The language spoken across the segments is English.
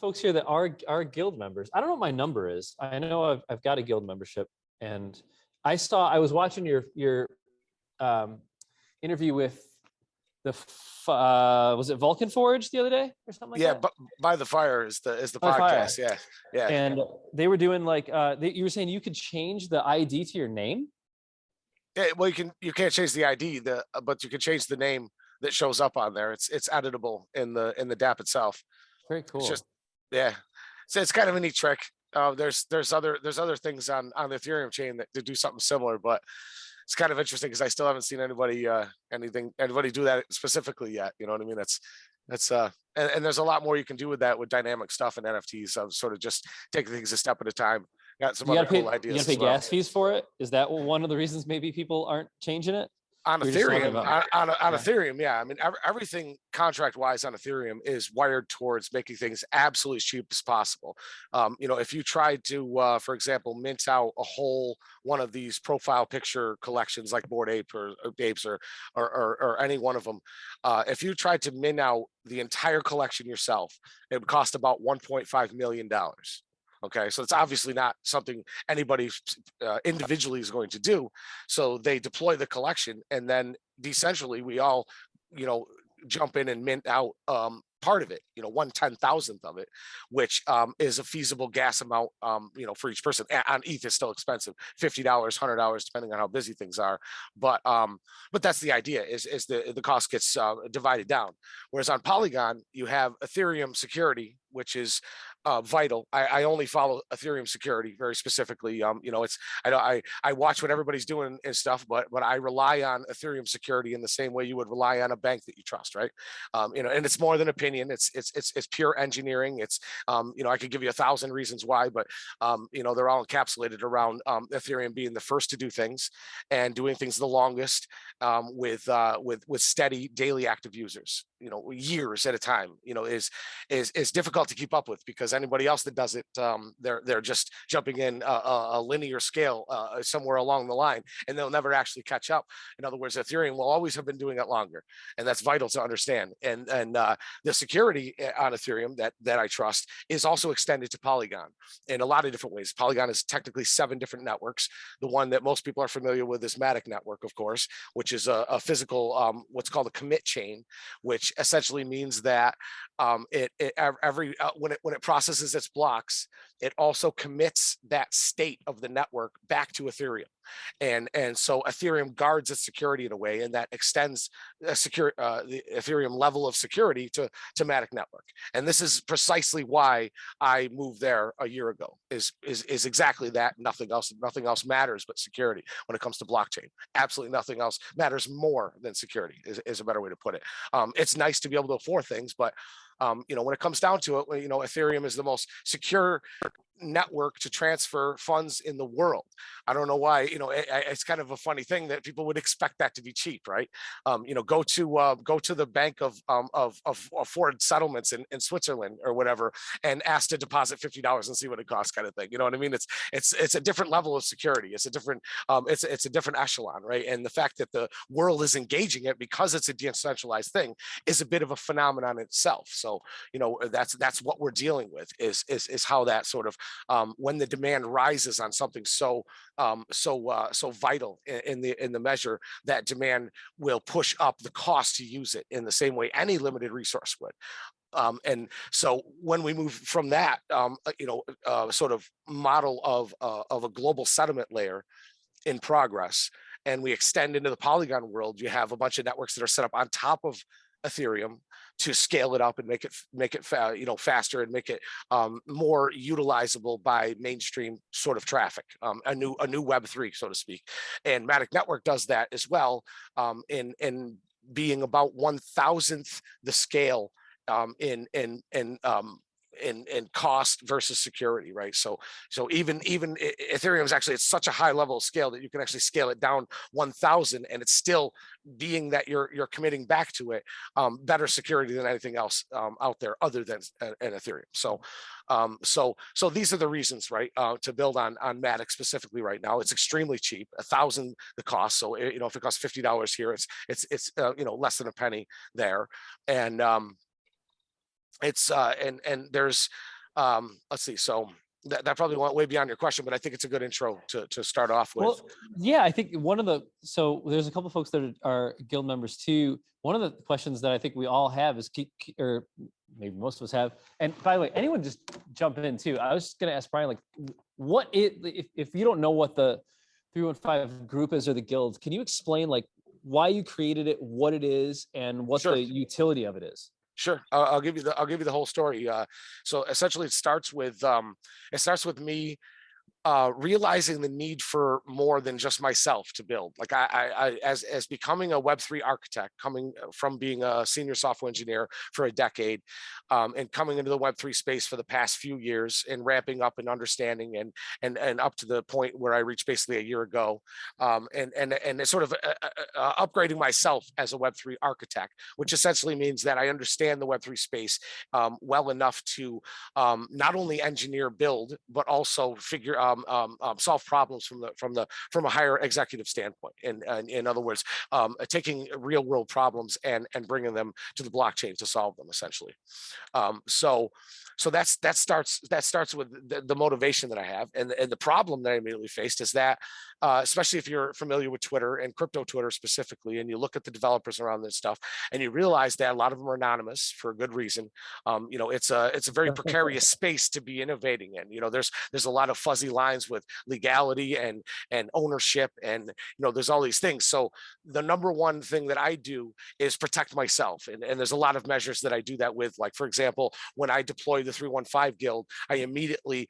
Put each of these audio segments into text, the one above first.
folks here that are guild members. I don't know what my number is. I know I've got a guild membership, and I was watching your interview with the was it Vulcan Forge the other day or something like that? But By the Fire is the By the Fire. podcast. Yeah. And they were doing like you were saying you could change the ID to your name. Yeah, well, you can't change the ID, but you can change the name that shows up on there. It's editable in the DApp itself. Very cool. It's just so it's kind of a neat trick. There's other things on the Ethereum chain that do something similar, but it's kind of interesting because I still haven't seen anybody do that specifically yet. You know what I mean? And there's a lot more you can do with that with dynamic stuff and NFTs. Of sort of just taking things a step at a time. Got some other cool ideas. You gotta pay gas fees for it. Is that one of the reasons maybe people aren't changing it? On Ethereum, Ethereum, yeah. I mean, everything contract-wise on Ethereum is wired towards making things absolutely as cheap as possible. If you tried to, for example, mint out a whole one of these profile picture collections like Bored Ape or Apes or any one of them, if you tried to mint out the entire collection yourself, it would cost about $1.5 million. Okay, so it's obviously not something anybody individually is going to do. So they deploy the collection, and then decentrally we all, jump in and mint out part of it, 1/10,000th of it, which is a feasible gas amount, for each person. On ETH is still expensive, $50, $100, depending on how busy things are. But that's the idea, is the cost gets divided down. Whereas on Polygon, you have Ethereum security, which is vital. I only follow Ethereum security very specifically. I watch what everybody's doing and stuff, but I rely on Ethereum security in the same way you would rely on a bank that you trust, right? And it's more than opinion. It's pure engineering. It's I could give you 1,000 reasons why, but they're all encapsulated around Ethereum being the first to do things and doing things the longest with steady daily active users. Years at a time. Is difficult to keep up with, because anybody else that does it, they're just jumping in a linear scale somewhere along the line, and they'll never actually catch up. In other words, Ethereum will always have been doing it longer, and that's vital to understand. And the security on Ethereum that I trust is also extended to Polygon in a lot of different ways. Polygon is technically 7 different networks. The one that most people are familiar with is Matic network, of course, which is a physical what's called a commit chain, which essentially means that when it processes its blocks, it also commits that state of the network back to Ethereum, and so Ethereum guards its security in a way, and that extends the Ethereum level of security to Matic network. And this is precisely why I moved there a year ago. Is exactly that. Nothing else matters but security when it comes to blockchain. Absolutely nothing else matters more than security. Is a better way to put it. It's nice to be able to afford things, but when it comes down to it, Ethereum is the most secure network to transfer funds in the world. I don't know why. It's kind of a funny thing that people would expect that to be cheap, right? Go to the bank of foreign settlements in Switzerland or whatever, and ask to deposit $50 and see what it costs, kind of thing. You know what I mean? It's a different level of security. It's a different it's a different echelon, right? And the fact that the world is engaging it because it's a decentralized thing is a bit of a phenomenon itself. So that's what we're dealing with is how that sort of when the demand rises on something so vital in the measure, that demand will push up the cost to use it in the same way any limited resource would. And so when we move from that, sort of model of a global settlement layer in progress, and we extend into the Polygon world, you have a bunch of networks that are set up on top of Ethereum to scale it up and make it faster and make it more utilizable by mainstream sort of traffic, a new Web3, so to speak. And Matic Network does that as well, in being about 1,000th the scale in cost versus security, right? So even Ethereum is actually at such a high level of scale that you can actually scale it down 1,000, and it's still, being that you're committing back to it, better security than anything else out there other than an Ethereum. So these are the reasons, right, to build on Matic specifically right now. It's extremely cheap, 1,000 the cost. So if it costs $50 here, it's less than a penny there, and it's and there's let's see, so that probably went way beyond your question, but I think it's a good intro to start off with. Well, yeah, I think so there's a couple of folks that are guild members too. One of the questions that I think we all have is, or maybe most of us have, and by the way, anyone just jump in too. I was just going to ask Brian, like, if you don't know what the 315 group is or the guild, can you explain like why you created it, what it is, and what Sure. the utility of it is? Sure, I'll give you the whole story. So essentially, it starts with me realizing the need for more than just myself to build. Like as becoming a Web3 architect, coming from being a senior software engineer for a decade, and coming into the Web3 space for the past few years, and ramping up and understanding, and up to the point where I reached basically a year ago, and it's sort of upgrading myself as a Web3 architect, which essentially means that I understand the Web3 space well enough to not only engineer, build, but also solve problems from a higher executive standpoint. And in other words, taking real world problems and bringing them to the blockchain to solve them, essentially. So that starts with the motivation that I have, and the problem that I immediately faced is that, especially if you're familiar with Twitter and crypto Twitter specifically, and you look at the developers around this stuff, and you realize that a lot of them are anonymous for a good reason. It's a very precarious space to be innovating in. There's a lot of fuzzy lines with legality and ownership, and there's all these things. So the number one thing that I do is protect myself, and there's a lot of measures that I do that with. Like, for example, when I deployed the 315 guild, I immediately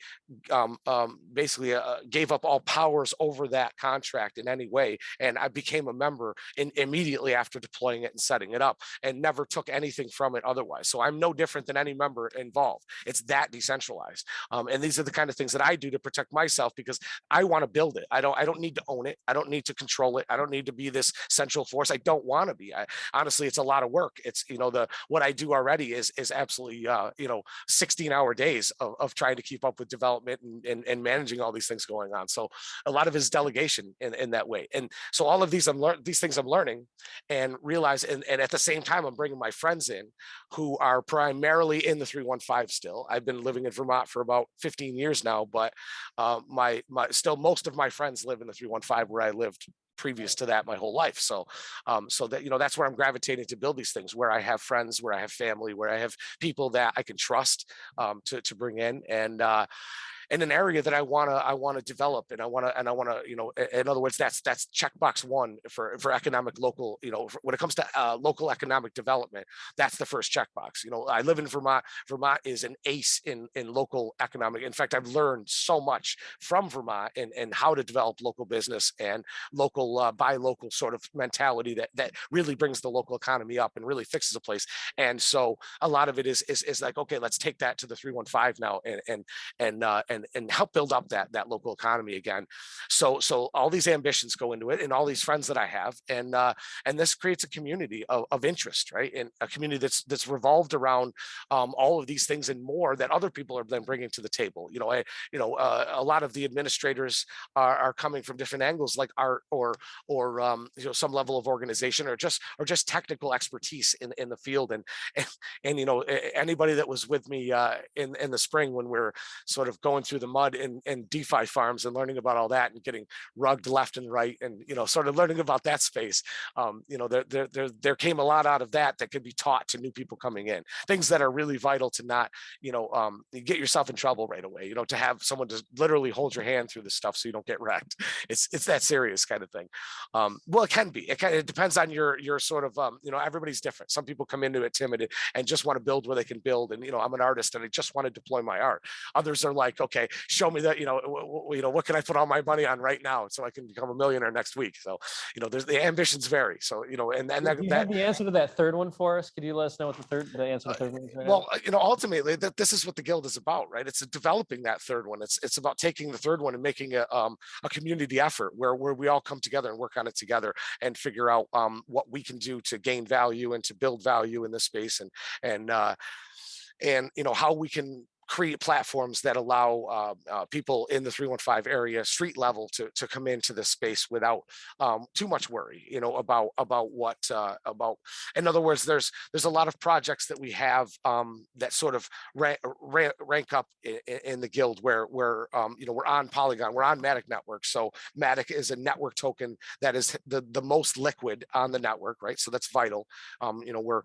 basically gave up all powers over that contract in any way, and I became a member immediately after deploying it and setting it up, and never took anything from it otherwise. So I'm no different than any member involved. It's that decentralized, and these are the kind of things that I do to protect myself, because I want to build it. I don't need to own it. I don't need to control it. I don't need to be this central force. I don't want to be. Honestly, it's a lot of work. It's what I do already is absolutely 16-hour days of trying to keep up with development and managing all these things going on. So a lot of it is delegation in that way. And so all of these things I'm learning and realize, and at the same time, I'm bringing my friends in who are primarily in the 315 still. I've been living in Vermont for about 15 years now, but still most of my friends live in the 315 where I lived previous to that my whole life. So that that's where I'm gravitating to build these things, where I have friends, where I have family, where I have people that I can trust to bring in, and in an area that I want to develop, and I want to in other words, that's checkbox one for economic local, when it comes to local economic development. That's the first checkbox. I live in Vermont. Vermont is an ace in local economic. In fact, I've learned so much from Vermont and how to develop local business and local buy local sort of mentality that really brings the local economy up and really fixes a place. And so a lot of it is like, okay, let's take that to the 315 now and help build up that local economy again. So all these ambitions go into it, and all these friends that I have, and this creates a community of interest, right? And a community that's revolved around all of these things and more that other people are then bringing to the table. A lot of the administrators are coming from different angles, like art or some level of organization, or just technical expertise in the field. And anybody that was with me in the spring when we're sort of going through the mud in DeFi farms and learning about all that and getting rugged left and right, and sort of learning about that space, there came a lot out of that could be taught to new people coming in, things that are really vital to not get yourself in trouble right away, to have someone to literally hold your hand through this stuff so you don't get wrecked. It's that serious kind of thing. Well, it can be. It depends on your sort of everybody's different. Some people come into it timid and just want to build where they can build, and I'm an artist and I just want to deploy my art. Others are like, okay, show me that, what can I put all my money on right now so I can become a millionaire next week. So there's the ambitions vary. So and Do you have the answer to that third one for us? Could you let us know what the answer to the third one is? Right well, ultimately this is what the guild is about, right? It's developing that third one. It's about taking the third one and making a community effort where we all come together and work on it together and figure out what we can do to gain value and to build value in this space, and how we can create platforms that allow people in the 315 area, street level, to come into this space without too much worry, about what in other words, there's a lot of projects that we have that sort of rank up in the guild where we're on Polygon, we're on Matic network. So Matic is a network token that is the most liquid on the network, right? So that's vital. We're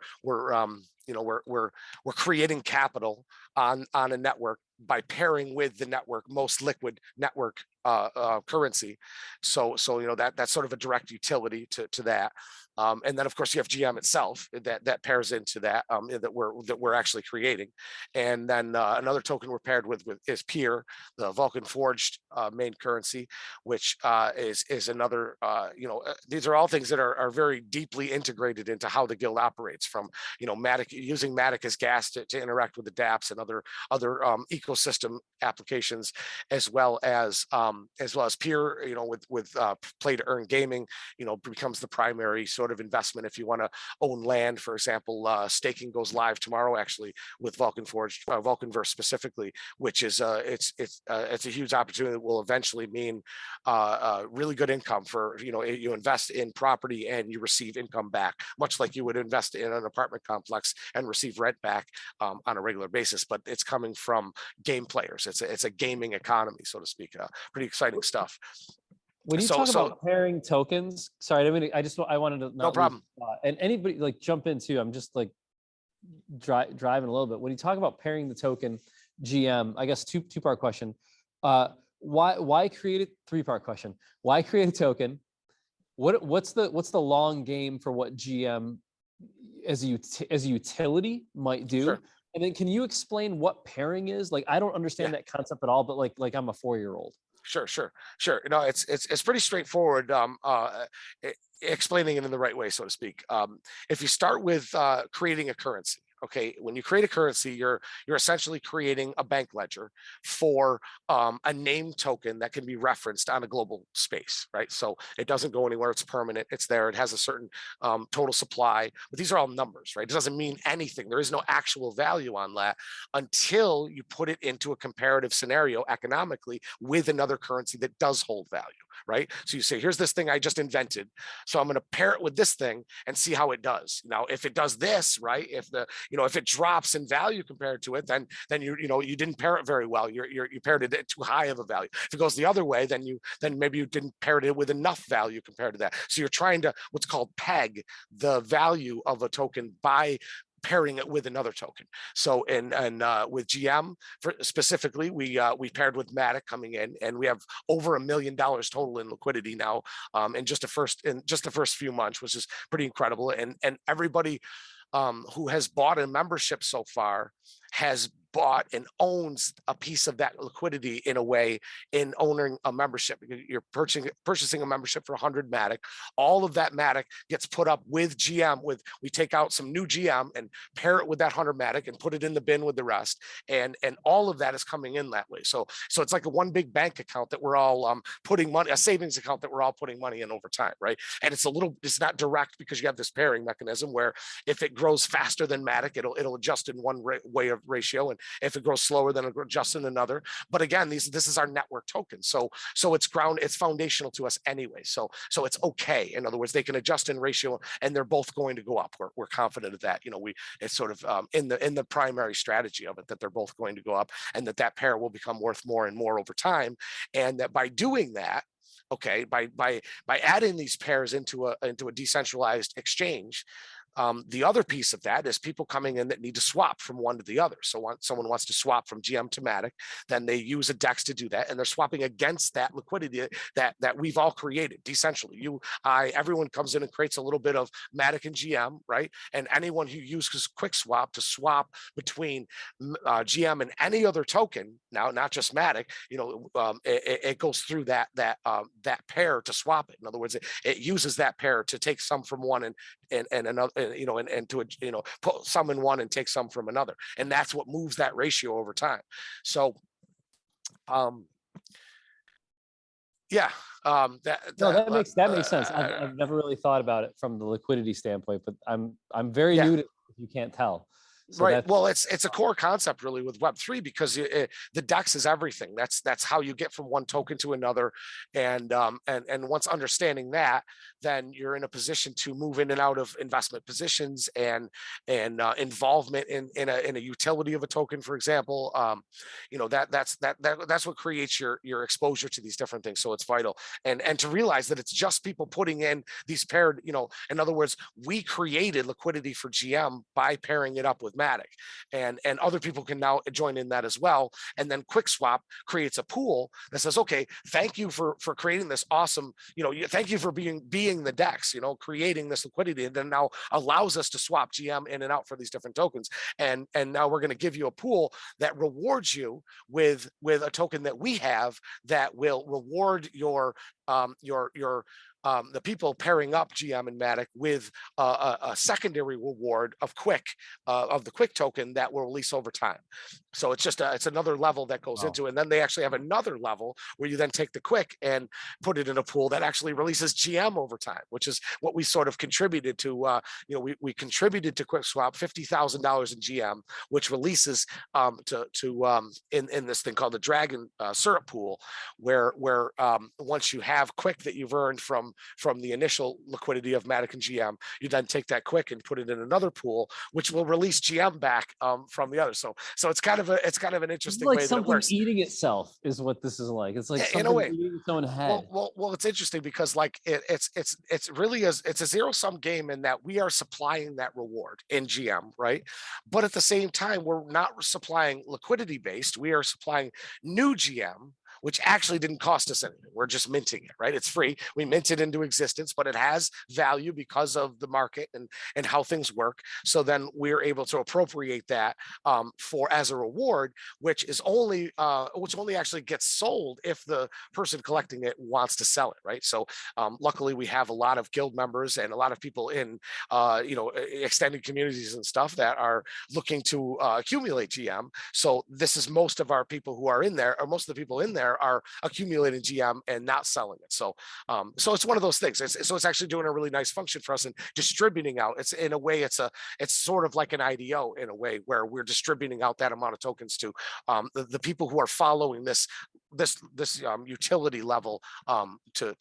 creating capital on a network by pairing with the network most liquid network currency. So that's sort of a direct utility to that. And then of course you have GM itself that pairs into that that we're actually creating. And then another token we're paired with is Peer, the Vulcan Forged main currency, which is another these are all things that are very deeply integrated into how the guild operates, from Matic, using Matic as gas to interact with the dApps and other ecosystem applications, as well as Peer, with play to earn gaming, becomes the primary sort of investment if you want to own land. For example, staking goes live tomorrow, actually, with Vulcan Forged, Vulcanverse specifically, which is it's a huge opportunity that will eventually mean really good income for you invest in property and you receive income back, much like you would invest in an apartment complex and receive rent back on a regular basis. But it's coming from game players. It's a gaming economy, so to speak. Pretty exciting stuff. When you talk about pairing tokens, sorry, I wanted to no problem. And anybody jump in too. I'm just driving a little bit. When you talk about pairing the token GM, I guess two-part question. Why create a three-part question? Why create a token? What's the long game for what GM as a utility might do? Sure. And then can you explain what pairing is? I don't understand that concept at all, but like I'm a 4-year-old. Sure. No, it's pretty straightforward. Explaining it in the right way, so to speak. If you start with creating a currency, okay, when you create a currency, you're essentially creating a bank ledger for a name token that can be referenced on a global space, right? So it doesn't go anywhere, it's permanent, it's there, it has a certain total supply, but these are all numbers, right? It doesn't mean anything. There is no actual value on that until you put it into a comparative scenario economically with another currency that does hold value, right? So you say, here's this thing I just invented, so I'm going to pair it with this thing and see how it does. Now, if it does this, right, if it drops in value compared to it, then you didn't pair it very well. You paired it at too high of a value. If it goes the other way, then maybe you didn't pair it with enough value compared to that. So you're trying to what's called peg the value of a token by pairing it with another token. So with GM specifically, we paired with Matic coming in, and we have over $1 million total in liquidity now in just the first few months, which is pretty incredible. And everybody who has bought a membership so far has bought and owns a piece of that liquidity in a way in owning a membership. You're purchasing a membership for 100 Matic. All of that Matic gets put up with GM. We take out some new GM and pair it with that 100 Matic and put it in the bin with the rest. And all of that is coming in that way. So it's like a one big bank account that we're all putting money, a savings account that we're all putting money in over time, right? And it's not direct because you have this pairing mechanism where if it grows faster than Matic, it'll adjust in one way of ratio, and if it grows slower, then it'll adjust in another. But again, this is our network token, so it's foundational to us anyway. So it's okay. In other words, they can adjust in ratio, and they're both going to go up. We're confident of that. It's sort of in the primary strategy of it that they're both going to go up, and that pair will become worth more and more over time, and that by doing that, okay, by adding these pairs into a decentralized exchange. The other piece of that is people coming in that need to swap from one to the other. So someone wants to swap from GM to Matic, then they use a DEX to do that, and they're swapping against that liquidity that we've all created decentrally. Everyone comes in and creates a little bit of Matic and GM, right? And anyone who uses QuickSwap to swap between GM and any other token, now not just Matic, it goes through that pair to swap it. In other words, it uses that pair to take some from one and another, and to put some in one and take some from another, and that's what moves that ratio over time. So that makes sense. I've never really thought about it from the liquidity standpoint, but I'm very new to it, if you can't tell. So Right. that's Well, it's a core concept really with Web3 because the DEX is everything. That's how you get from one token to another, and once understanding that, then you're in a position to move in and out of investment positions and involvement in a utility of a token, for example. That's what creates your exposure to these different things. So it's vital, and to realize that it's just people putting in these paired. In other words, we created liquidity for GM by pairing it up with Matic, and other people can now join in that as well. And then QuickSwap creates a pool that says, okay, thank you for creating this awesome, thank you for being the DEX, creating this liquidity, and then now allows us to swap GM in and out for these different tokens. And now we're going to give you a pool that rewards you with a token that we have that will reward the people pairing up GM and Matic with a secondary reward of the Quick token that will release over time. So it's another level that goes into it. And then they actually have another level where you then take the Quick and put it in a pool that actually releases GM over time, which is what we sort of contributed to. We contributed to QuickSwap $50,000 in GM, which releases in this thing called the Dragon Syrup pool, where once you have Quick that you've earned from the initial liquidity of Matic and GM, you then take that Quick and put it in another pool, which will release GM back from the other. So it's kind of an interesting like way that it something works. eating itself is what this is like. It's like In a something way. eating its own head. Well, it's interesting because like it's really it's a zero sum game in that we are supplying that reward in GM, right? But at the same time, we're not supplying liquidity based. We are supplying new GM, which actually didn't cost us anything. We're just minting it, right? It's free. We mint it into existence, but it has value because of the market and how things work. So then we're able to appropriate that as a reward, which only actually gets sold if the person collecting it wants to sell it, right? So luckily we have a lot of guild members and a lot of people in extended communities and stuff that are looking to accumulate GM. So this is most of our people who are in there, or most of the people in there are accumulating GM and not selling it. So it's one of those things. It's actually doing a really nice function for us and distributing out. It's in a way, it's sort of like an IDO in a way where we're distributing out that amount of tokens to the people who are following this utility level to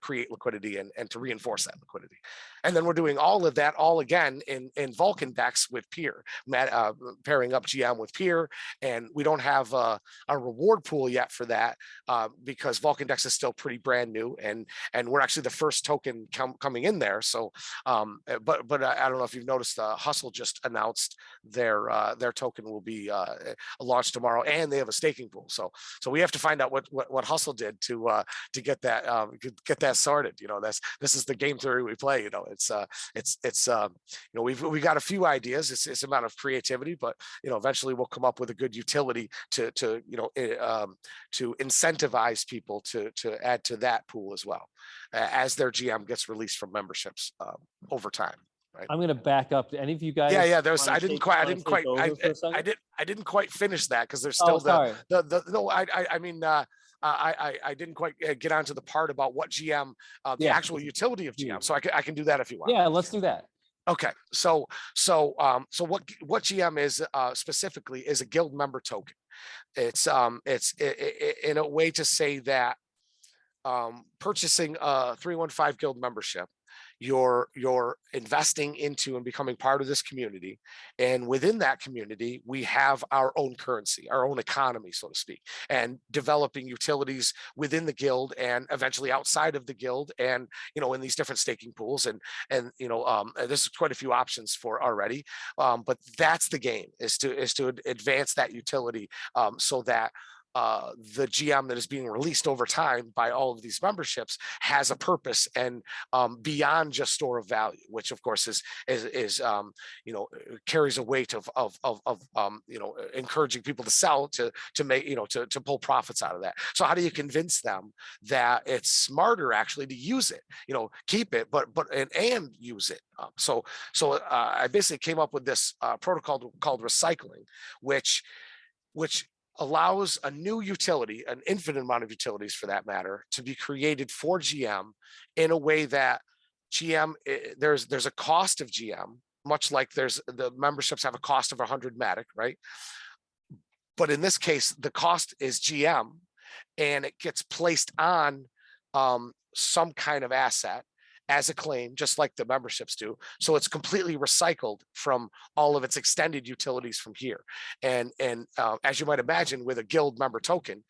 create liquidity and to reinforce that liquidity. And then we're doing all of that all again in Vulcan DEX with peer, pairing up GM with peer, and we don't have a reward pool yet for that because Vulcan DEX is still pretty brand new, and we're actually the first token coming in there. So, but I don't know if you've noticed, Hustle just announced their token will be launched tomorrow, and they have a staking pool. So we have to find out what Hustle did to get that sorted. This is the game theory we play. We've got a few ideas. It's a amount of creativity, but eventually we'll come up with a good utility to incentivize people to add to that pool as well as their GM gets released from memberships over time. Right. I'm gonna back up. Do any of you guys? Yeah. I didn't quite finish that because there's still I didn't quite get onto the part about what GM, the actual utility of GM. So I can do that if you want. Yeah, let's do that. Okay, so what GM is specifically is a guild member token. It's in a way to say that purchasing a 315 guild membership, you're investing into and becoming part of this community, and within that community we have our own currency, our own economy, so to speak, and developing utilities within the guild and eventually outside of the guild, and in these different staking pools, and there's quite a few options for already, but that's the game, is to advance that utility so that the GM that is being released over time by all of these memberships has a purpose and beyond just store of value, which of course is carries a weight of encouraging people to sell to make to pull profits out of that. So how do you convince them that it's smarter actually to use it, keep it, but use it? So I basically came up with this protocol called recycling, which allows a new utility, an infinite amount of utilities for that matter, to be created for GM in a way that GM, there's a cost of GM, much like the memberships have a cost of 100 Matic, right? But in this case, the cost is GM, and it gets placed on some kind of asset as a claim, just like the memberships do. So it's completely recycled from all of its extended utilities from here. And as you might imagine, with a guild member token,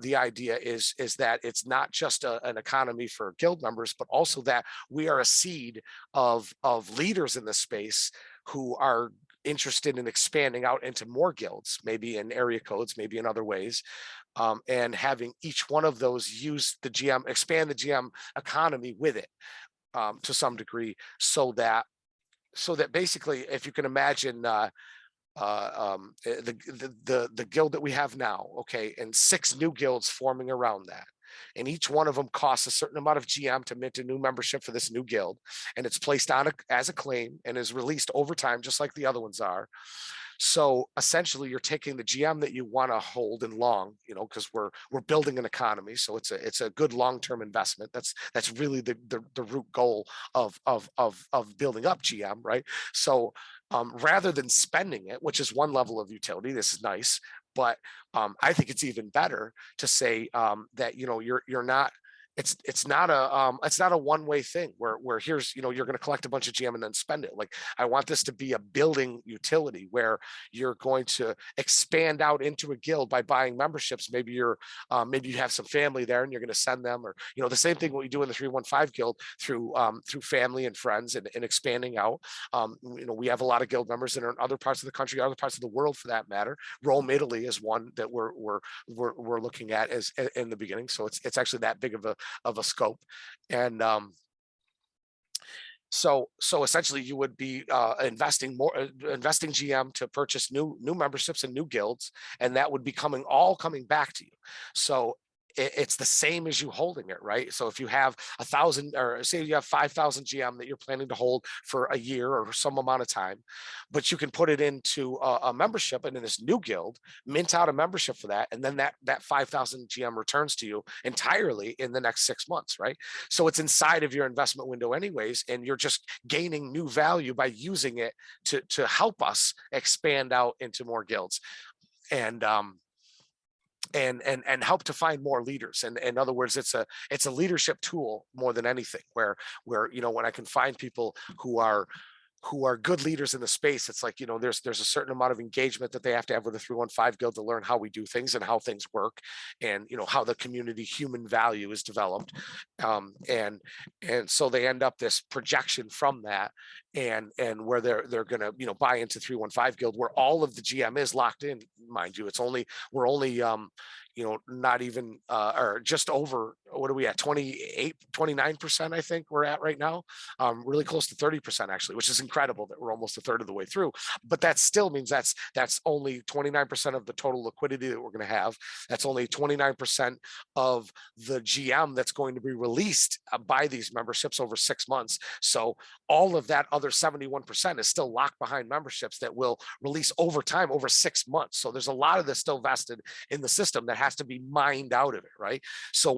the idea is that it's not just an economy for guild members, but also that we are a seed of leaders in this space who are interested in expanding out into more guilds, maybe in area codes, maybe in other ways, and having each one of those use the GM, expand the GM economy with it to some degree, so that basically, if you can imagine the guild that we have now, okay, and 6 new guilds forming around that. And each one of them costs a certain amount of GM to mint a new membership for this new guild. And it's placed on as a claim and is released over time, just like the other ones are. So essentially, you're taking the GM that you want to hold and long, you know, because we're building an economy. So it's a good long-term investment. That's really the root goal of building up GM, right? So rather than spending it, which is one level of utility, this is nice. But I think it's even better to say that, you know, you're not. It's not a one-way thing where here's, you know, you're going to collect a bunch of GM and then spend it. Like, I want this to be a building utility where you're going to expand out into a guild by buying memberships. Maybe you have some family there and you're going to send them, or, you know, the same thing what we do in the 315 guild through family and friends and expanding out. You know, we have a lot of guild members that are in other parts of the country, other parts of the world for that matter. Rome, Italy is one that we're looking at as in the beginning. So it's actually that big of a scope. And so essentially you would be investing GM to purchase new memberships and new guilds, and that would be all coming back to you. So it's the same as you holding it, right? So if you have 1,000, or say you have 5,000 GM that you're planning to hold for a year or some amount of time, but you can put it into a membership and in this new guild, mint out a membership for that, and then that 5,000 GM returns to you entirely in the next 6 months, right? So it's inside of your investment window anyways, and you're just gaining new value by using it to help us expand out into more guilds. And help to find more leaders. And in other words, it's a leadership tool more than anything, where you know, when I can find people who are good leaders in the space, it's like, you know, there's a certain amount of engagement that they have to have with the 315 guild to learn how we do things and how things work, and, you know, how the community human value is developed, and so they end up this projection from that, and where they're gonna, you know, buy into 315 guild, where all of the GM is locked in, mind you. We're only you know, not even or just over, what are we at, 29%, I think we're at right now, really close to 30% actually, which is incredible that we're almost a third of the way through. But that still means that's only 29% of the total liquidity that we're going to have. That's only 29% of the GM that's going to be released by these memberships over 6 months. So all of that other 71% is still locked behind memberships that will release over time, over 6 months. So there's a lot of this still vested in the system that has to be mined out of it, right? So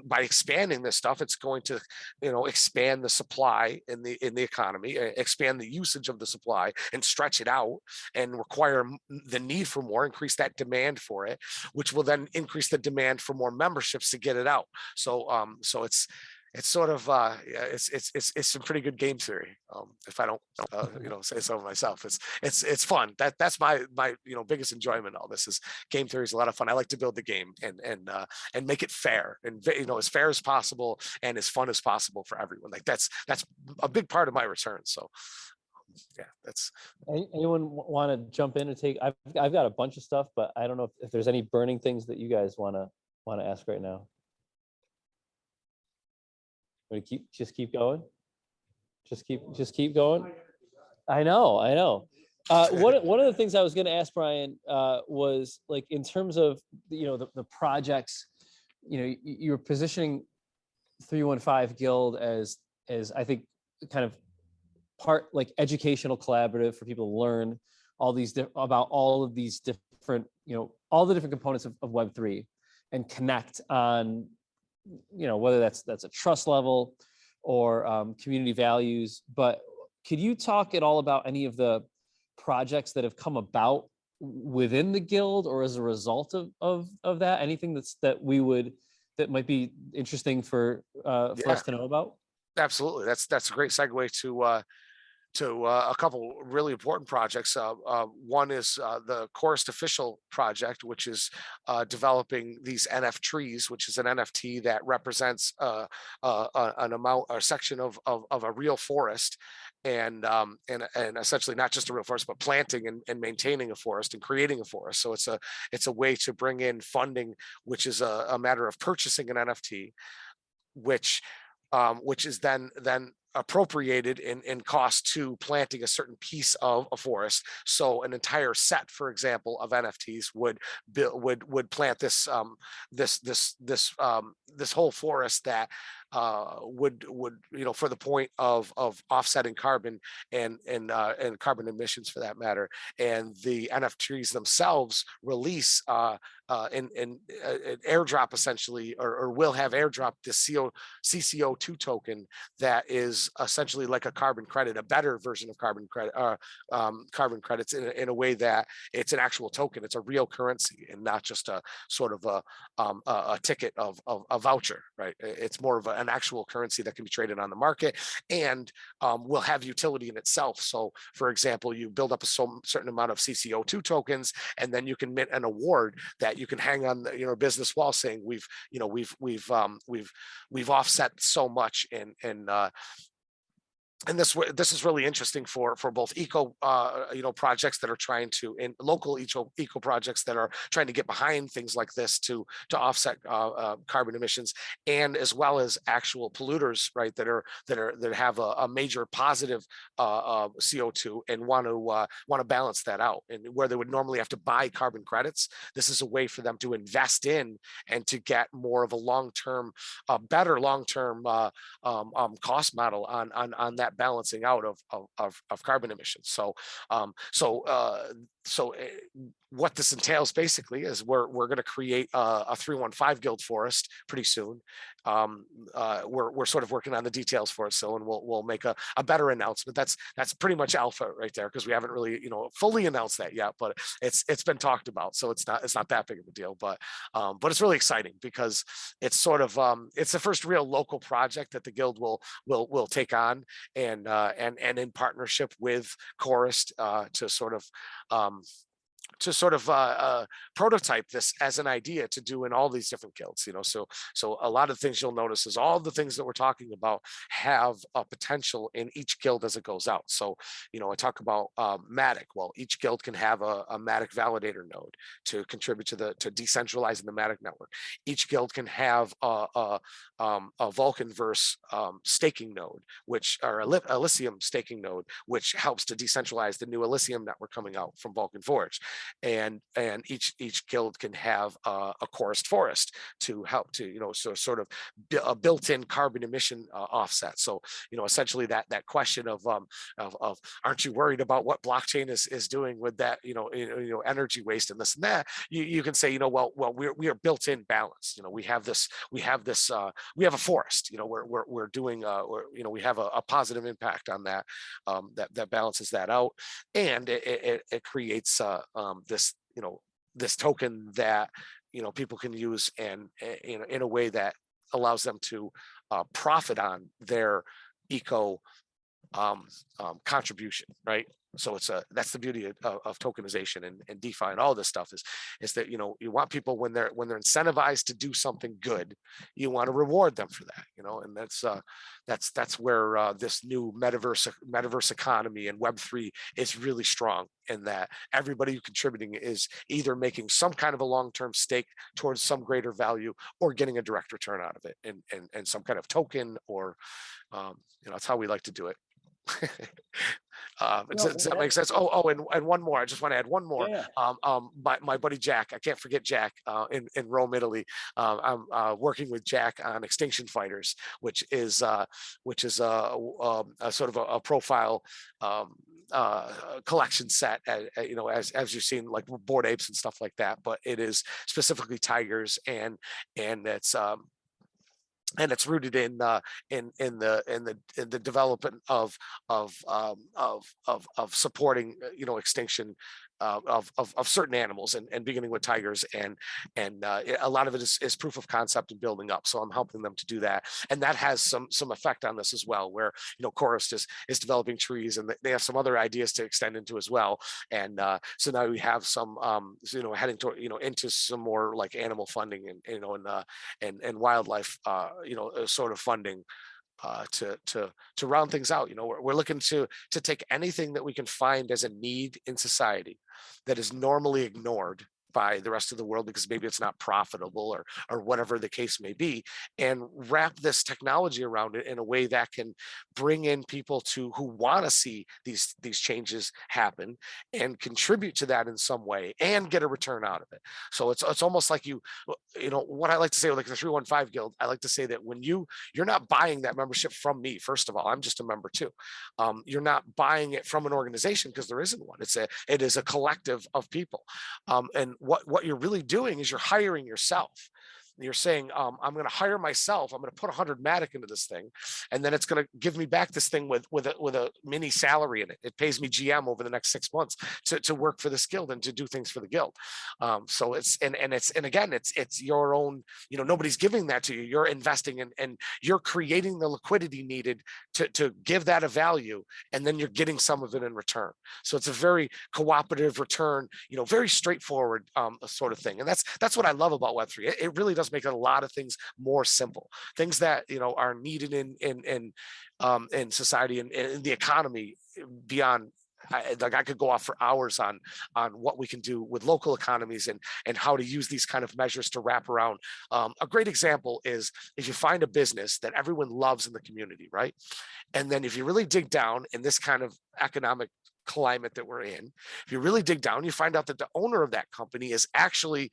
by expanding this stuff, it's going to, you know, expand the supply in the economy, expand the usage of the supply, and stretch it out, and require the need for more, increase that demand for it, which will then increase the demand for more memberships to get it out. So it's sort of it's some pretty good game theory, if I don't you know, say so myself. It's fun. That's my you know, biggest enjoyment. All this is game theory is a lot of fun. I like to build the game and make it fair, and, you know, as fair as possible and as fun as possible for everyone. Like that's a big part of my return. So yeah, that's. Anyone want to jump in and take? I've got a bunch of stuff, but I don't know if there's any burning things that you guys want to ask right now. Just keep going. Just keep going. I know. One of the things I was going to ask Brian was, like, in terms of, you know, the projects, you know, you're positioning 315 Guild as I think kind of part, like, educational collaborative for people to learn about all of these different, you know, all the different components of Web3, and connect on, you know, whether that's a trust level or community values. But Could you talk at all about any of the projects that have come about within the guild or as a result of that? Anything that might be interesting for Yeah, us to know about? absolutely. That's a great segue to a couple really important projects. One is the Chorus Official project, which is developing these NF trees, which is an NFT that represents an amount or section of a real forest, and essentially not just a real forest, but planting and maintaining a forest and creating a forest. So it's a way to bring in funding, which is a matter of purchasing an NFT, which which is then appropriated in cost to planting a certain piece of a forest. So an entire set, for example, of NFTs would plant this whole forest that would for the point of offsetting carbon and carbon emissions for that matter. And the NFTs themselves release an airdrop essentially, or will have airdrop this CCO2 token that is essentially like a carbon credit, a better version of carbon credits in a way that it's an actual token. It's a real currency and not just a sort of a ticket of a voucher, right? It's more of an actual currency that can be traded on the market and will have utility in itself. So, for example, you build up a certain amount of CCO2 tokens, and then you can mint an award that you can hang on your business wall, saying we've offset so much and this is really interesting for both eco projects that are trying to, and local eco projects that are trying to get behind things like this to offset carbon emissions, and as well as actual polluters, right, that have a major positive CO2 and want to balance that out, and where they would normally have to buy carbon credits. This is a way for them to invest in and to get more of a long-term, better long-term cost model on that balancing out of carbon emissions. So what this entails basically is we're going to create a 315 guild forest pretty soon. We're sort of working on the details for it, so, and we'll make a better announcement. That's pretty much alpha right there, because we haven't really fully announced that yet, but it's been talked about, so it's not that big of a deal. But it's really exciting because it's sort of it's the first real local project that the guild will take on, and in partnership with Chorus to sort of prototype this as an idea to do in all these different guilds. So a lot of things you'll notice is all the things that we're talking about have a potential in each guild as it goes out. So I talk about Matic. Well, each guild can have a Matic validator node to contribute to decentralizing the Matic network. Each guild can have a Vulcanverse staking node, or a Elysium staking node, which helps to decentralize the new Elysium network coming out from Vulcan Forge. And each guild can have a Chorus forest to help to sort of a built-in carbon emission offset. So essentially that question of aren't you worried about what blockchain is doing with that energy waste and this and that, you can say well we are built-in balance. We have a forest. We're doing we have a positive impact on that, that balances that out, and it creates this token that people can use and in a way that allows them to profit on their eco contribution, right? So that's the beauty of tokenization and DeFi and all this stuff is that you want people, when they're incentivized to do something good, you want to reward them for that, and that's where this new metaverse economy and Web3 is really strong, in that everybody who's contributing is either making some kind of a long-term stake towards some greater value or getting a direct return out of it and some kind of token, or that's how we like to do it. Does that make sense? And one more. I just want to add one more. Yeah. My buddy Jack, I can't forget Jack in Rome, Italy. I'm working with Jack on Extinction Fighters, which is a sort of a profile collection set, as you've seen, like Bored Apes and stuff like that. But it is specifically tigers, and it's and it's rooted in the development of supporting extinction of certain animals, and beginning with tigers, and a lot of it is proof of concept and building up. So I'm helping them to do that, and that has some effect on this as well, where Chorus is developing trees, and they have some other ideas to extend into as well. And so now we have some heading toward into some more like animal funding, and wildlife sort of funding, to round things out. We're looking to take anything that we can find as a need in society that is normally ignored by the rest of the world because maybe it's not profitable, or whatever the case may be, and wrap this technology around it in a way that can bring in people who want to see these changes happen and contribute to that in some way and get a return out of it. So it's almost like what I like to say, like the 315 Guild, I like to say that when you're not buying that membership from me, first of all, I'm just a member too. You're not buying it from an organization, because there isn't one. It is a collective of people. And what you're really doing is you're hiring yourself. You're saying, I'm going to hire myself. I'm going to put 100 Matic into this thing, and then it's going to give me back this thing with a mini salary in it. It pays me GM over the next 6 months to work for this guild and to do things for the guild. So it's your own. Nobody's giving that to you. You're investing in, and you're creating the liquidity needed to give that a value, and then you're getting some of it in return. So it's a very cooperative return. Very straightforward sort of thing, and that's what I love about Web3. It really does make a lot of things more simple. Things that are needed in society and in the economy beyond. I could go off for hours on what we can do with local economies and how to use these kind of measures to wrap around. A great example is if you find a business that everyone loves in the community, right? And then if you really dig down in this kind of economic climate that we're in, if you really dig down, you find out that the owner of that company is actually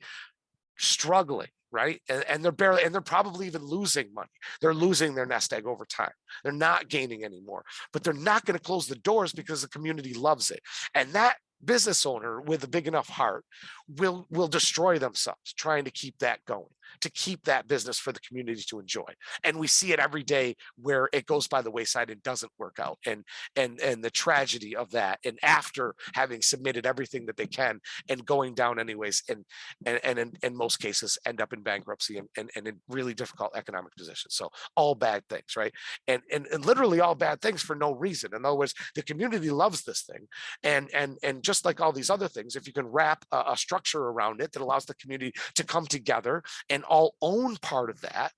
struggling, right? And they're probably even losing money. They're losing their nest egg over time. They're not gaining anymore, but they're not going to close the doors because the community loves it. And that business owner with a big enough heart will destroy themselves trying to keep that going, to keep that business for the community to enjoy. And we see it every day where it goes by the wayside and doesn't work out, and the tragedy of that, and after having submitted everything that they can and going down anyways, and in most cases end up in bankruptcy and in really difficult economic positions. So all bad things, right? And literally all bad things for no reason. In other words, the community loves this thing, and just like all these other things, if you can wrap a structure around it that allows the community to come together and all own part of that,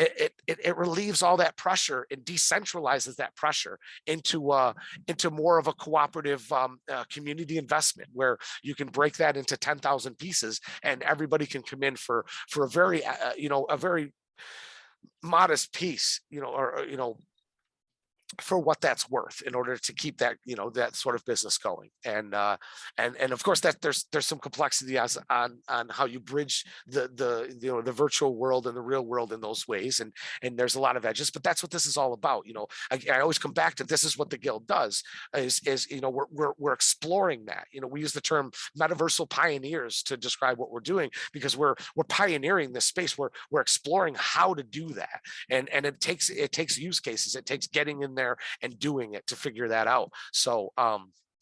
it relieves all that pressure and decentralizes that pressure into more of a cooperative community investment, where you can break that into 10,000 pieces, and everybody can come in for a very a very modest piece, for what that's worth, in order to keep that that sort of business going. And of course that there's some complexity on how you bridge the virtual world and the real world in those ways, and there's a lot of edges, but that's what this is all about. I always come back to, this is what the guild does, is we're exploring that. We use the term metaversal pioneers to describe what we're doing, because we're pioneering this space. We're exploring how to do that, and it takes use cases. It takes getting in there and doing it to figure that out. So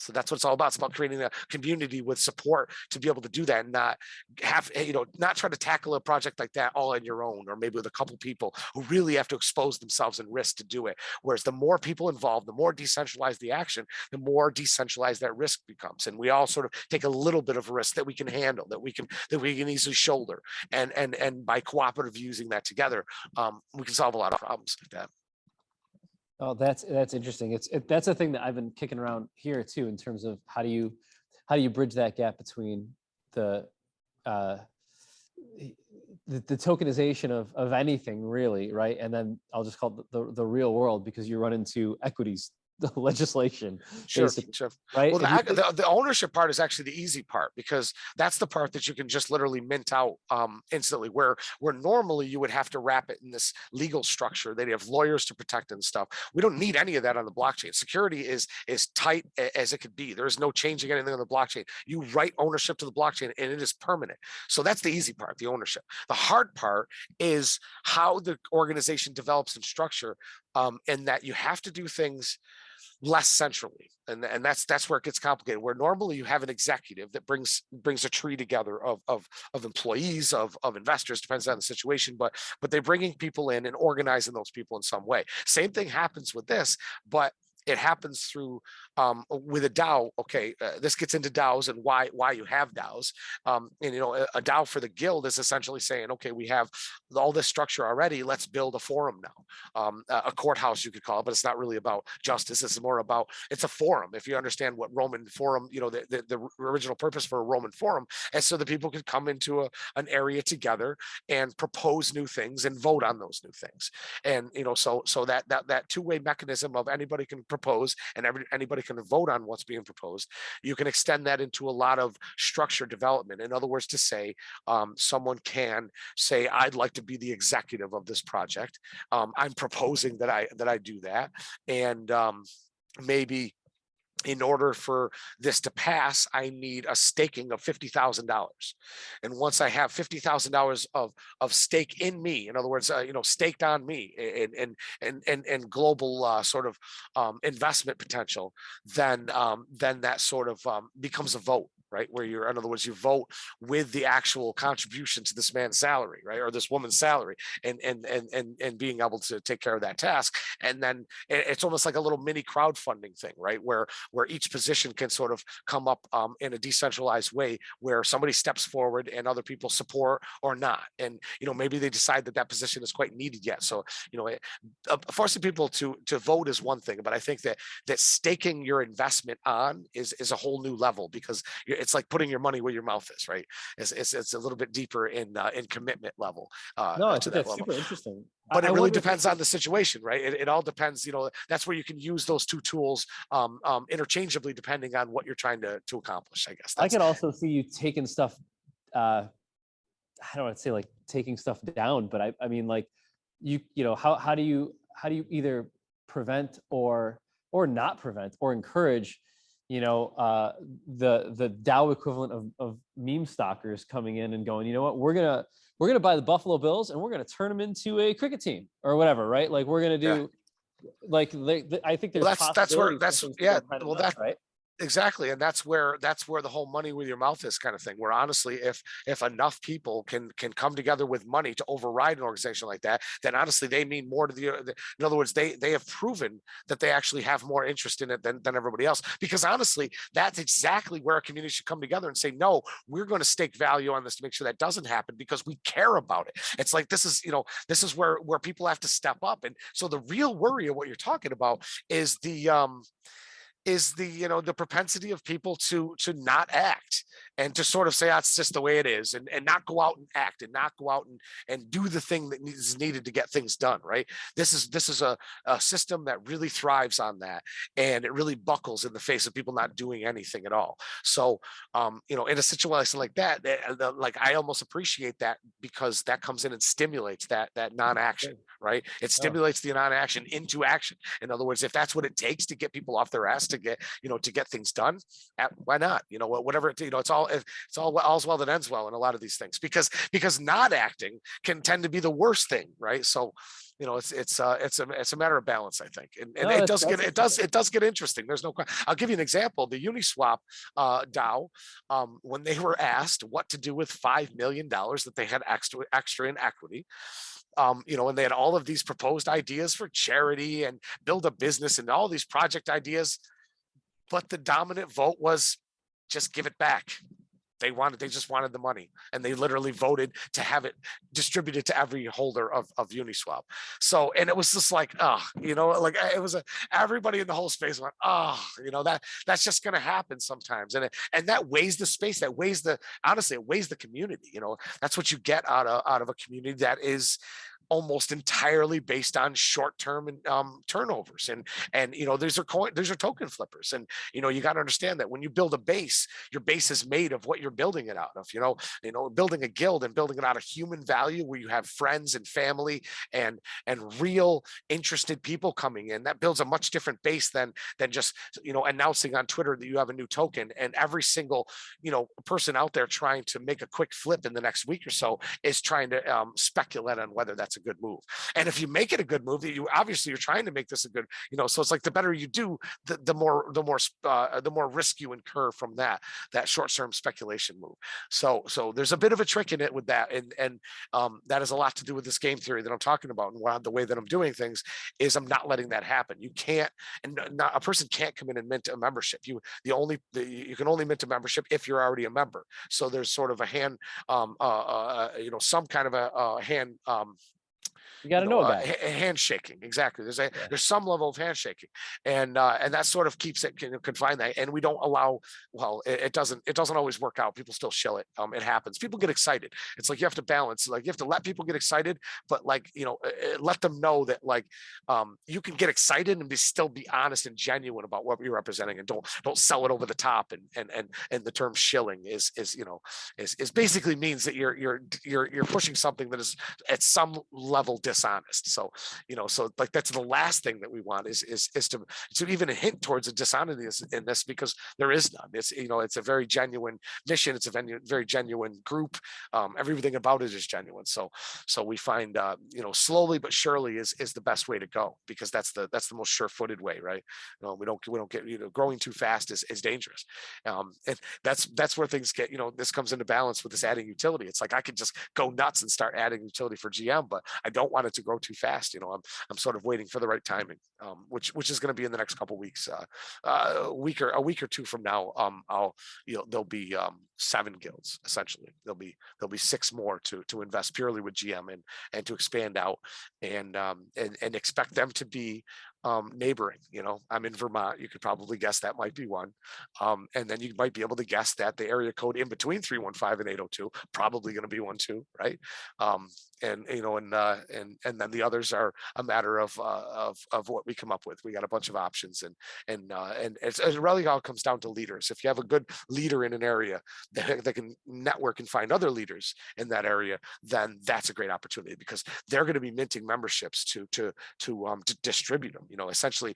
that's what it's all about. It's about creating a community with support to be able to do that, and not have, not try to tackle a project like that all on your own, or maybe with a couple people who really have to expose themselves and risk to do it. Whereas the more people involved, the more decentralized the action, the more decentralized that risk becomes. And we all sort of take a little bit of a risk that we can handle, that we can easily shoulder. And by cooperative using that together, we can solve a lot of problems like that. Oh, that's interesting. That's a thing that I've been kicking around here too, in terms of how do you bridge that gap between the tokenization of anything, really, right? And then I'll just call it the real world, because you run into equities the legislation, Sure, basically, sure. right? Well, If you think, the ownership part is actually the easy part, because that's the part that you can just literally mint out instantly. Where normally you would have to wrap it in this legal structure. They'd have lawyers to protect and stuff. We don't need any of that on the blockchain. Security is tight as it could be. There is no changing anything on the blockchain. You write ownership to the blockchain, and it is permanent. So that's the easy part, the ownership. The hard part is how the organization develops and structure, and that you have to do things less centrally, and that's where it gets complicated, where normally you have an executive that brings a tree together of employees, of investors, depends on the situation, but they're bringing people in and organizing those people in some way. Same thing happens with this, but it happens through with a DAO. Okay, this gets into DAOs and why you have DAOs. And a DAO for the guild is essentially saying, okay, we have all this structure already. Let's build a forum now, a courthouse you could call it, but it's not really about justice. It's more about, it's a forum. If you understand what Roman forum, the original purpose for a Roman forum, and so the people could come into an area together and propose new things and vote on those new things. And so that two-way mechanism of anybody can propose and anybody can vote on what's being proposed, you can extend that into a lot of structured development. In other words, to say, someone can say, I'd like to be the executive of this project. I'm proposing that I do that, and maybe in order for this to pass, I need a staking of $50,000. And once I have $50,000 of stake in me, in other words, staked on me, and global sort of investment potential, then that sort of becomes a vote. Right, where you're, in other words, you vote with the actual contribution to this man's salary, right, or this woman's salary, and being able to take care of that task. And then it's almost like a little mini crowdfunding thing, right, where each position can sort of come up in a decentralized way, where somebody steps forward and other people support or not, and maybe they decide that position is quite needed yet. So forcing people to vote is one thing, but I think that staking your investment on is a whole new level, because it's like putting your money where your mouth is, right? It's a little bit deeper in commitment level. no, I To think that that's level. super interesting. But it I really wonder if depends on the situation, right? It all depends. That's where you can use those two tools interchangeably, depending on what you're trying to accomplish. I guess I could also see you taking stuff. I don't want to say like taking stuff down, but I mean, like how do you either prevent or not prevent or encourage the DAO equivalent of meme stalkers coming in and going, you know what, we're gonna buy the Buffalo Bills and we're gonna turn them into a cricket team or whatever, right? Like we're gonna do, like I think there's that's where right? Exactly, and that's where the whole money with your mouth is kind of thing, where honestly, if enough people can come together with money to override an organization like that, then honestly they mean more to in other words, they have proven that they actually have more interest in it than everybody else. Because honestly, that's exactly where a community should come together and say, no, we're going to stake value on this to make sure that doesn't happen, because we care about it. It's like, this is where people have to step up. And so the real worry of what you're talking about is the propensity of people to not act, and to sort of say, that's just the way it is, and not go out and act, and not go out and do the thing that is needed to get things done, right? This is a system that really thrives on that, and it really buckles in the face of people not doing anything at all. So in a situation like that, like I almost appreciate that, because that comes in and stimulates that non-action, right? It stimulates the non-action into action. In other words, if that's what it takes to get people off their ass to get things done, why not? Whatever it's all's well that ends well in a lot of these things, because not acting can tend to be the worst thing, right? So it's a matter of balance, I think, and it does get interesting. There's no question. I'll give you an example. The Uniswap DAO, when they were asked what to do with $5 million that they had extra in equity, and they had all of these proposed ideas for charity and build a business and all these project ideas, but the dominant vote was just give it back. They just wanted the money, and they literally voted to have it distributed to every holder of Uniswap. So, and it was just like, it was everybody in the whole space went, that's just going to happen sometimes. And that weighs the space, that weighs honestly, it weighs the community. That's what you get out of a community that is almost entirely based on short-term turnovers. And these are token flippers. And you got to understand that when you build a base, your base is made of what you're building it out of. Building a guild and building it out of human value, where you have friends and family and real interested people coming in. That builds a much different base than just announcing on Twitter that you have a new token, and every single person out there trying to make a quick flip in the next week or so is trying to speculate on whether that's a good move. And if you make it a good move, you're trying to make this a good, so it's like the better you do, the more risk you incur from that short-term speculation move. So there's a bit of a trick in it with that, and that has a lot to do with this game theory that I'm talking about, and the way that I'm doing things is I'm not letting that happen. You can't, and not a person can't come in and mint a membership. You can only mint a membership if you're already a member. So there's sort of a hand, some kind of a hand. You got to know a guy. Handshaking, exactly. There's some level of handshaking, and that sort of keeps it confined. That, and we don't allow. Well, it doesn't always work out. People still shill it. It happens. People get excited. It's like you have to balance. Like you have to let people get excited, but let them know that you can get excited and still be honest and genuine about what you're representing, and don't sell it over the top. And the term shilling is basically means that you're pushing something that is at some level dishonest. So that's the last thing that we want is to even hint towards a dishonesty in this, because there is none. It's a very genuine mission. It's a very genuine group. Everything about it is genuine. So we find slowly but surely is the best way to go, because that's the most sure-footed way, right? We don't get growing too fast is dangerous. And that's where things get, this comes into balance with this adding utility. It's like I could just go nuts and start adding utility for GM, but I don't want it to grow too fast. I'm sort of waiting for the right timing, which is going to be in the next couple of weeks. A week or two from now, there'll be 7 guilds essentially. There'll be 6 more to invest purely with GM and to expand out and expect them to be neighboring. I'm in Vermont. You could probably guess that might be one. And then you might be able to guess that the area code in between 315 and 802 probably going to be one too, right? And then the others are a matter of what we come up with. We got a bunch of options, and it really all comes down to leaders. If you have a good leader in an area that can network and find other leaders in that area, then that's a great opportunity, because they're going to be minting memberships to distribute them. Essentially,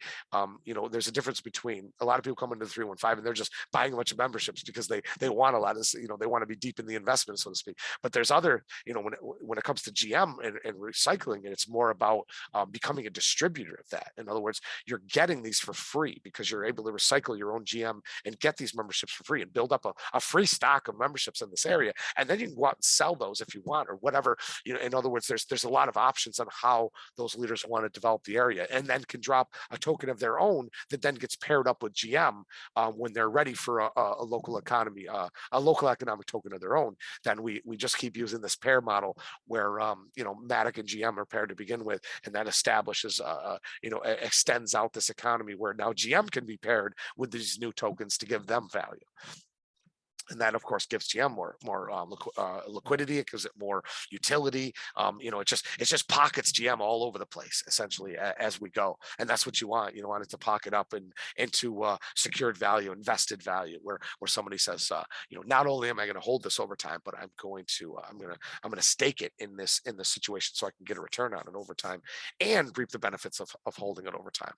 there's a difference between a lot of people come into the 315 and they're just buying a bunch of memberships because they want a lot of, they want to be deep in the investment, so to speak. But there's other, when it comes to GM and recycling it, it's more about becoming a distributor of that. In other words, you're getting these for free because you're able to recycle your own GM and get these memberships for free and build up a free stock of memberships in this area. And then you can go out and sell those if you want, or whatever. In other words, there's a lot of options on how those leaders want to develop the area, and then can drop a token of their own that then gets paired up with GM when they're ready for a local economy, a local economic token of their own. Then we just keep using this pair model where Matic and GM are paired to begin with, and that establishes extends out this economy where now GM can be paired with these new tokens to give them value. And that, of course, gives GM more liquidity. It gives it more utility. It just pockets GM all over the place, essentially, as we go. And that's what you want. You want it to pocket up into secured value, invested value, where somebody says, not only am I going to hold this over time, but I'm going to stake it in this situation so I can get a return on it over time and reap the benefits of holding it over time.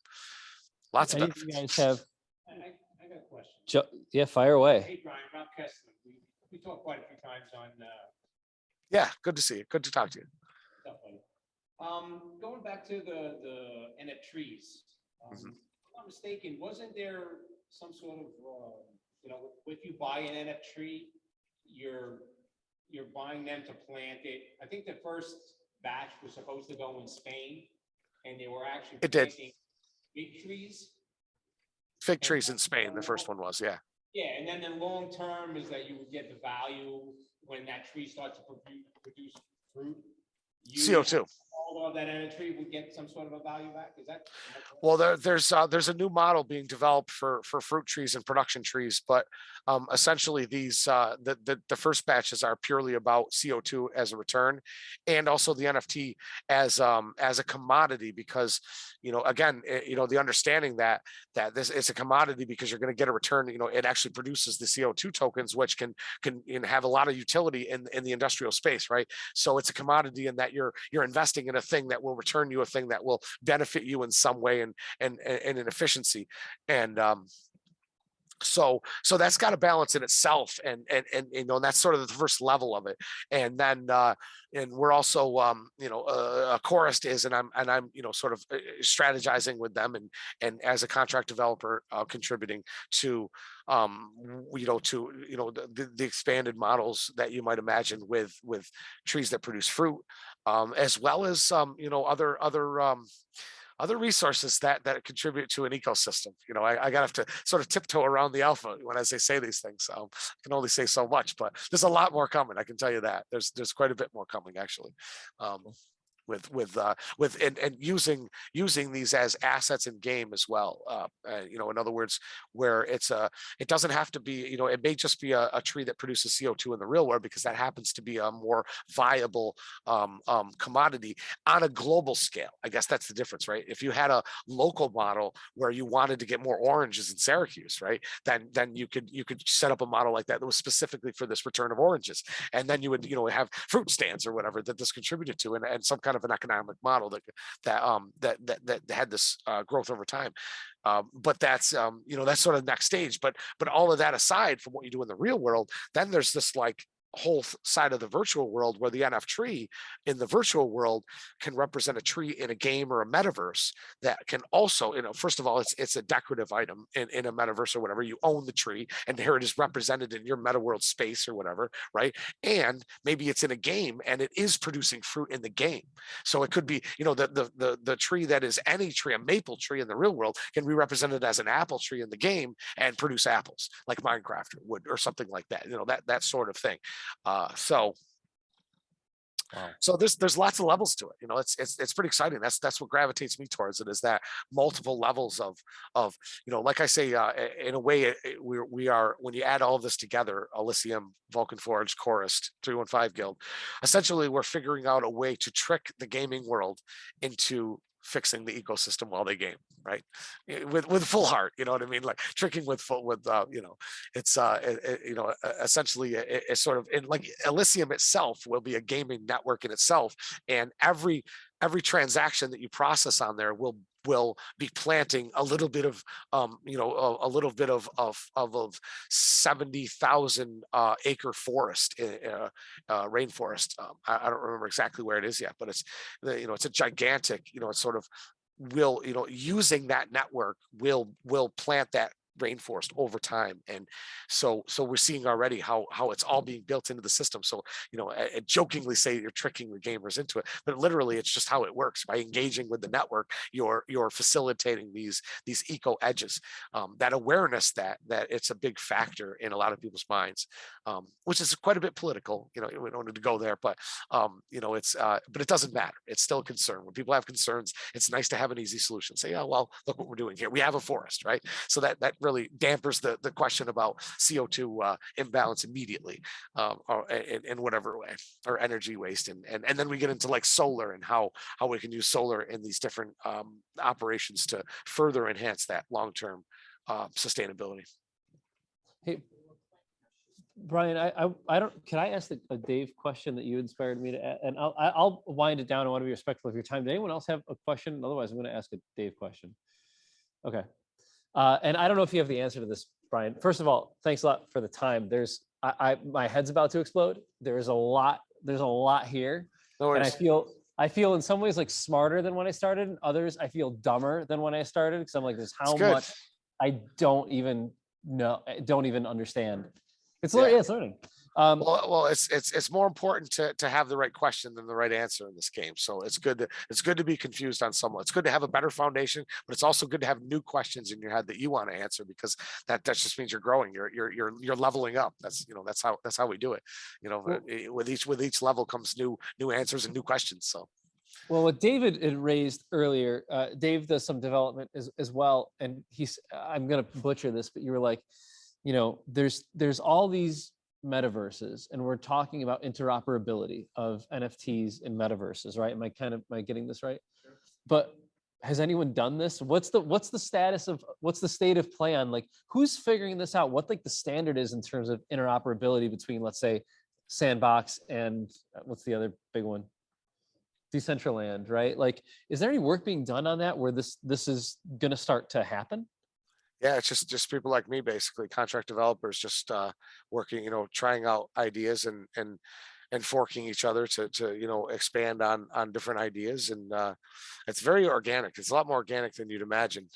Lots of benefits. You guys have? I got a question. Yeah, fire away. Hey, Brian, Rob Kessler. We talked quite a few times on. Yeah, good to see you. Good to talk to you. Stuff like going back to the NF trees. If I'm not mistaken, wasn't there some sort of if you buy an NF tree, you're buying them to plant it. I think the first batch was supposed to go in Spain, and they were actually planting big trees. Fig trees in Spain, the first one was, yeah. Yeah, and then the long term is that you would get the value when that tree starts to produce fruit. CO2. All of that energy would get some sort of a value back? Is that? Well, there's a new model being developed for fruit trees and production trees, but essentially these the first batches are purely about CO2 as a return, and also the NFT as a commodity, because again, the understanding that this is a commodity because you're going to get a return. It actually produces the CO2 tokens, which can have a lot of utility in the industrial space, right? So it's a commodity in that you're investing in a thing that will return you a thing that will benefit you in some way, and in efficiency. And so that's got a balance in itself, and that's sort of the first level of it. And then and we're also a chorist is, and I'm sort of strategizing with them, and as a contract developer, contributing to the expanded models that you might imagine with trees that produce fruit, as well as other resources that contribute to an ecosystem. I gotta have to sort of tiptoe around the alpha when as they say these things. I can only say so much, but there's a lot more coming. I can tell you that there's quite a bit more coming, actually. With using these as assets in game as well. In other words, where it doesn't have to be, it may just be a tree that produces CO2 in the real world, because that happens to be a more viable commodity on a global scale. I guess that's the difference, right? If you had a local model where you wanted to get more oranges in Syracuse, right, then you could set up a model like that was specifically for this return of oranges, and then you would have fruit stands or whatever that this contributed to, and some kind of an economic model that had this growth over time. But that's that's sort of the next stage. But all of that aside from what you do in the real world, then there's this whole side of the virtual world where the NF tree in the virtual world can represent a tree in a game or a metaverse that can also, first of all, it's a decorative item in a metaverse or whatever. You own the tree, and here it is represented in your meta world space or whatever, right? And maybe it's in a game and it is producing fruit in the game. So it could be, the tree that is any tree, a maple tree in the real world, can be represented as an apple tree in the game and produce apples like Minecraft would, or something like that, that sort of thing. Wow. So there's lots of levels to it. It's pretty exciting. That's what gravitates me towards it, is that multiple levels of like I say, in a way, we are, when you add all of this together, Elysium, Vulcan Forge, Chorist, 315 Guild, essentially we're figuring out a way to trick the gaming world into fixing the ecosystem while they game, right? With full heart, you know what I mean? Like tricking it's essentially it's sort of like Elysium itself will be a gaming network in itself, and every transaction that you process on there will be planting a little bit of a little bit of 70,000 acre forest, rainforest. I don't remember exactly where it is yet, but it's it's a gigantic, it's sort of will, using that network will plant that rainforest over time. And so we're seeing already how it's all being built into the system. So I jokingly say you're tricking the gamers into it, but literally it's just how it works. By engaging with the network, you're facilitating these eco edges, that awareness that it's a big factor in a lot of people's minds, which is quite a bit political. We don't need to go there, but but it doesn't matter. It's still a concern. When people have concerns, it's nice to have an easy solution. Say, oh, well, look what we're doing here. We have a forest, right? So that really dampers the question about CO2 imbalance immediately, or in whatever way, or energy waste, and then we get into like solar and how we can use solar in these different operations to further enhance that long-term sustainability. Hey, Brian, I don't. Can I ask a Dave question that you inspired me to add? And I'll wind it down. I want to be respectful of your time. Does anyone else have a question? Otherwise, I'm going to ask a Dave question. Okay. And I don't know if you have the answer to this, Brian. First of all, thanks a lot for the time. My head's about to explode. There's a lot here. No worries. And I feel in some ways like smarter than when I started. In others, I feel dumber than when I started, because I'm like, there's how much I don't even know, don't even understand. It's learning. Well, it's more important to have the right question than the right answer in this game. So it's good to be confused on someone. It's good to have a better foundation, but it's also good to have new questions in your head that you want to answer, because that just means you're growing. You're leveling up. That's how we do it. With each level comes new answers and new questions. So. Well, what David had raised earlier, Dave does some development as well, and I'm going to butcher this, but you were like, there's all these metaverses, and we're talking about interoperability of NFTs in metaverses, right? Am I getting this right? Sure. But has anyone done this? What's the state of play on, like, who's figuring this out? What, like, the standard is in terms of interoperability between, let's say, Sandbox and what's the other big one? Decentraland, right? Like, is there any work being done on that where this is going to start to happen? Yeah, it's just people like me, basically contract developers, just working, trying out ideas and forking each other to expand on different ideas. And it's very organic. It's a lot more organic than you'd imagine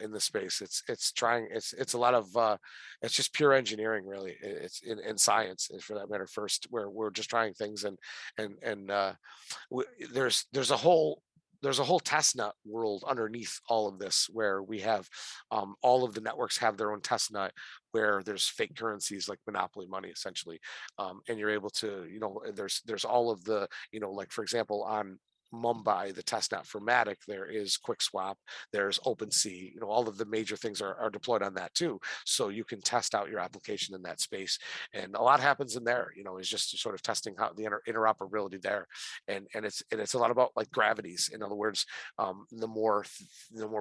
in the space. It's a lot of it's just pure engineering, really. It's in science, for that matter. First, where we're just trying things, and there's a whole testnet world underneath all of this, where we have all of the networks have their own testnet, where there's fake currencies like monopoly money, essentially, and you're able to, there's all of the, like, for example, on Mumbai, the testnet for Matic, there is QuickSwap, there's OpenSea, all of the major things are deployed on that too. So you can test out your application in that space. And a lot happens in there, is just sort of testing how the interoperability there. And it's a lot about, like, gravities. In other words, the more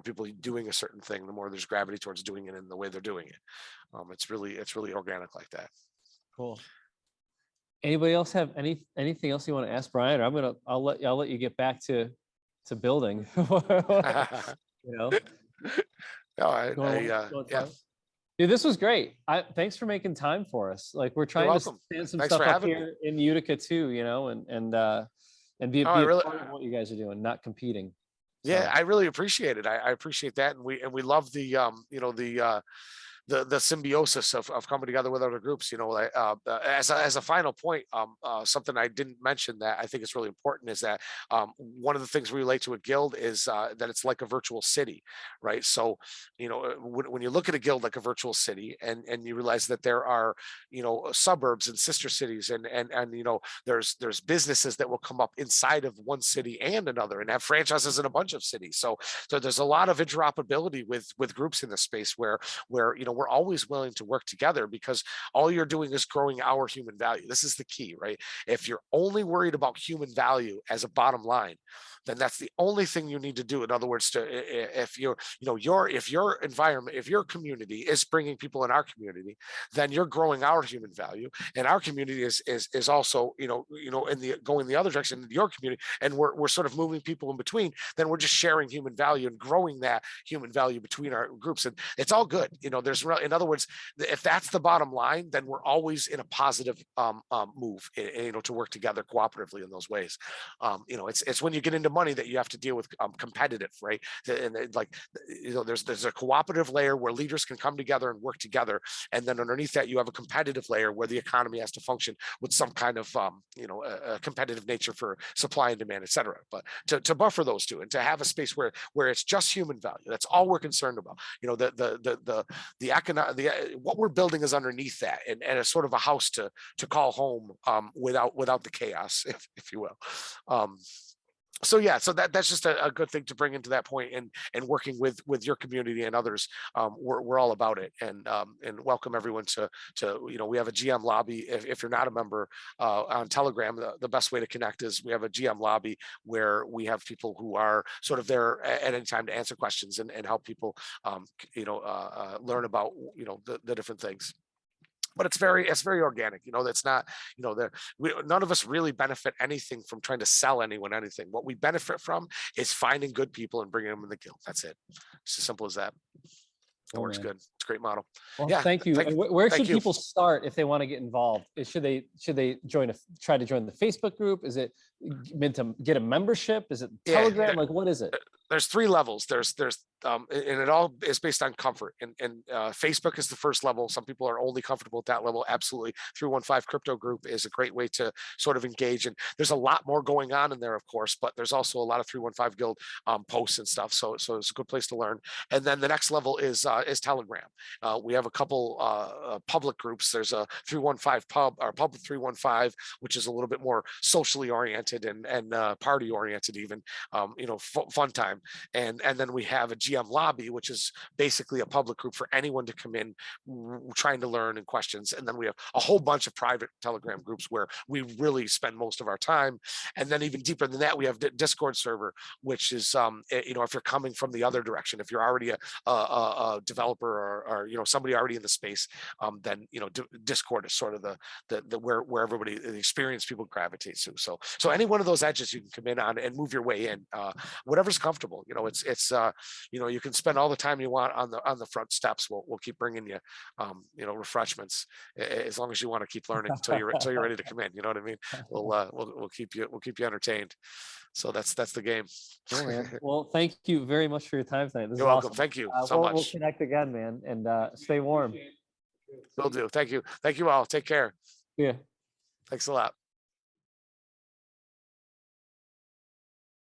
people doing a certain thing, the more there's gravity towards doing it in the way they're doing it. It's really organic like that. Cool. Anybody else have anything else you want to ask Brian? Or I'll let you get back to building. No, yeah. Dude, this was great. Thanks for making time for us. Like, we're trying to stand some stuff up here in Utica too, and be a part of what you guys are doing, not competing. Yeah, I really appreciate it. I appreciate that, and we love the the symbiosis of coming together with other groups. As a final point, something I didn't mention that I think is really important is that one of the things we relate to a guild is that it's like a virtual city, right? So, when you look at a guild like a virtual city, and you realize that there are, suburbs and sister cities, and there's businesses that will come up inside of one city and another, and have franchises in a bunch of cities. So there's a lot of interoperability with groups in this space where we're always willing to work together, because all you're doing is growing our human value. This is the key, right? If you're only worried about human value as a bottom line, then that's the only thing you need to do. In other words, if your environment, if your community is bringing people in our community, then you're growing our human value, and our community is also going the other direction in your community, and we're sort of moving people in between. Then we're just sharing human value and growing that human value between our groups, and it's all good. In other words, if that's the bottom line, then we're always in a positive move, to work together cooperatively in those ways. It's when you get into money that you have to deal with competitive, right? And there's a cooperative layer where leaders can come together and work together, and then underneath that you have a competitive layer where the economy has to function with some kind of a competitive nature for supply and demand, et cetera. But to buffer those two, and to have a space where it's just human value, that's all we're concerned about. What we're building is underneath that, and it's sort of a house to call home, without the chaos, if you will. So that's just a good thing to bring into that point, and working with your community and others. We're all about it, and welcome everyone to we have a GM lobby. If you're not a member on Telegram, the best way to connect is we have a GM lobby where we have people who are sort of there at any time to answer questions and help people learn about the different things. But it's very organic. That's not, none of us really benefit anything from trying to sell anyone anything. What we benefit from is finding good people and bringing them in the guild. That's it. It's as simple as that. It works good. It's a great model. Well, yeah, thank you. Where should people start if they want to get involved? Should they try to join the Facebook group? Is it meant to get a membership? Is it Telegram? Like, what is it? there's three levels. And it all is based on comfort. And Facebook is the first level. Some people are only comfortable at that level. Absolutely. 315 Crypto Group is a great way to sort of engage. And there's a lot more going on in there, of course, but there's also a lot of 315 Guild posts and stuff. So it's a good place to learn. And then the next level is Telegram. We have a couple public groups. There's a 315 Pub, or Pub 315, which is a little bit more socially oriented and party oriented even, fun time. And then we have a GM Lobby, which is basically a public group for anyone to come in trying to learn and questions. And then we have a whole bunch of private Telegram groups where we really spend most of our time. And then even deeper than that, we have Discord server, which is, if you're coming from the other direction, if you're already a developer or somebody already in the space, then Discord is sort of the where everybody, the experienced people gravitate to. So any one of those edges you can come in on and move your way in, whatever's comfortable. It's you can spend all the time you want on the front steps. We'll keep bringing you refreshments as long as you want to keep learning until you're ready to come in. You know what I mean? We'll keep you entertained. So that's the game. Cool, man. Well, thank you very much for your time tonight. This You're is welcome. awesome. Thank you so We'll much. connect again, man, and stay warm. Will do. Thank you all. Take care. Yeah. Thanks a lot.